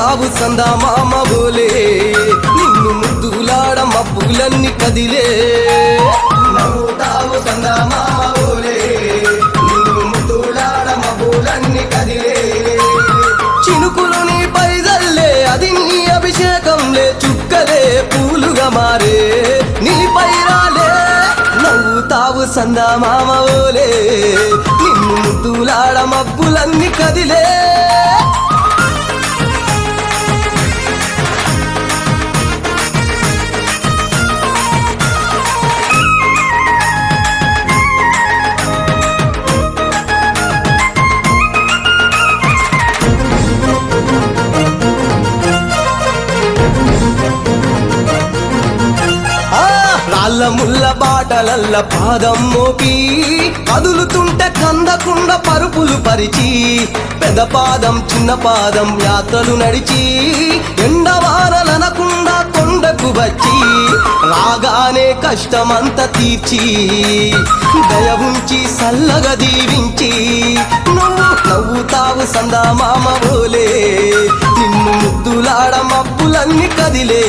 నవ్వుతావు సందా మామ బోలే నిన్ను ముద్దులాడ మబ్బులన్నీ కదిలే నవ్వుతావు సందా మామ బోలే నిన్ను ముద్దులాడ మబ్బులన్నీ కదిలే చినుకులు నీ పైదల్లే అది నీ అభిషేకంలే చుక్కలే పూలుగా మారే నీపై రాలే నవ్వుతావు సందా మామ బోలే నిన్ను ముద్దులాడ మబ్బులన్నీ కదిలే రాళ్ళ ముళ్ళ బాటలల్ల పాదం మోపి కదులుతుంటే కందకుండా పరుపులు పరిచి పెద్ద పాదం చిన్న పాదం యాత్రలు నడిచి ఎండవానలనకుండా కొండకు వచ్చి రాగానే కష్టమంత తీర్చి దయ ఉంచి సల్లగా దీవించి నువ్వు నవ్వుతావు సందా మామ బోలే నిన్ను ముద్దులాడ మబ్బులన్నీ కదిలే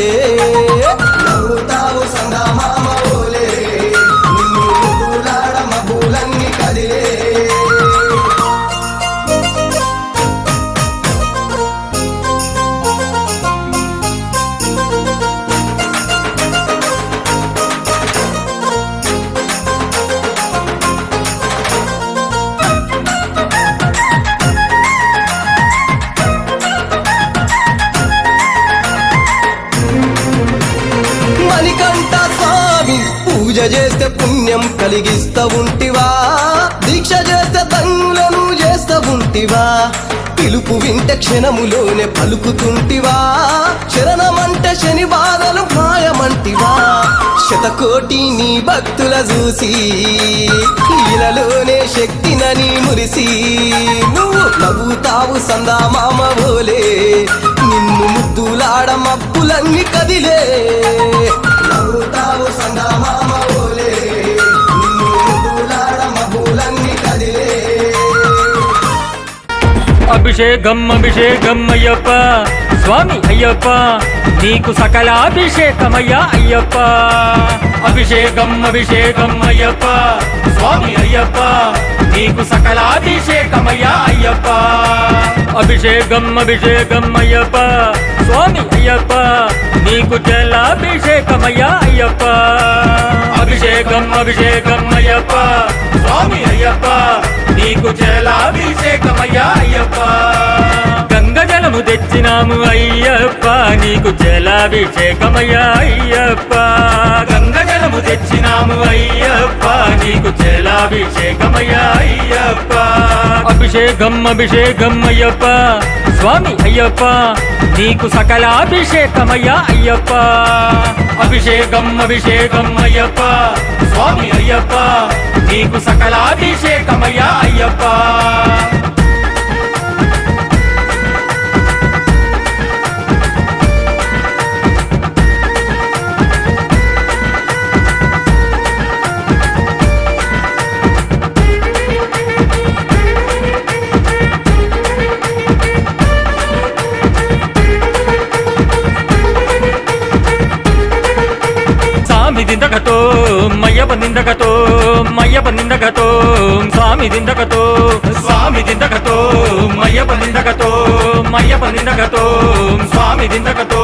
నవ్వుతావు సందా మామ బోలే నిన్ను ముద్దులాడ మబ్బులన్నీ కదిలే మణికంఠ స్వామి పూజ చేస్తే పుణ్యం కలిగిస్తా ఉంటివా దీక్ష చేస్తే తంగులను చేస్తా ఉంటివా పిలుపు వింటే క్షణములోనే పలుకుతుంటివా శరణమంటే శని బాధలు మాయమంటివా శతకోటి నీ భక్తుల చూసి ఇలలోనే శక్తినని మురిసి నువ్వు నవ్వుతావు సందా మామ బోలే నిన్ను ముద్దులాడ మబ్బులన్నీ కదిలే నవ్వుతావు సందా మామ బోలే నిన్ను ముద్దులాడ మబ్బులన్నీ కదిలే అభిషేకం అభిషేకం అయ్యప్ప స్వామి అయ్యప్ప నీకు సకల అభిషేకమయ్యా అయ్యప్ప అభిషేకం అభిషేకం అయ్యప్ప స్వామి అయ్యప్ప నీకు సకల అభిషేకమయ్యా అయ్యప్ప అభిషేకం అభిషేకం అయ్యప్ప స్వామి అయ్యప్ప నీకు జలాభిషేకమయ్యా అయ్యప్ప అభిషేకం అభిషేకం అయ్యప్ప స్వామి అయ్యప్ప నీకు జలాభిషేకమయ్యా అయ్యప్ప గంగ జలము తెచ్చినాము అయ్యప్ప నీకు జలాభిషేకమయ్యా అయ్యప్ప గంగ జలము తెచ్చినాము అయ్యప్ప నీకు జలాభిషేకమయ్యా అయ్యప్ప అభిషేకం అభిషేకం అయ్యప్ప స్వామి అయ్యప్ప నీకు సకల అభిషేకమయ్యా అయ్యప్ప అభిషేకం అభిషేకం అయ్యప్ప స్వామి అయ్యప్ప నీకు సకల అభిషేకమయ్యా అయ్యప్ప దిందకతో మయ్యప్ప నిందకతో మయ్యప్ప నిందకతో స్వామి దిందకతో స్వామి దిందకతో మయ్యప్ప నిందకతో మయ్యప్ప నిందకతో స్వామి దిందకతో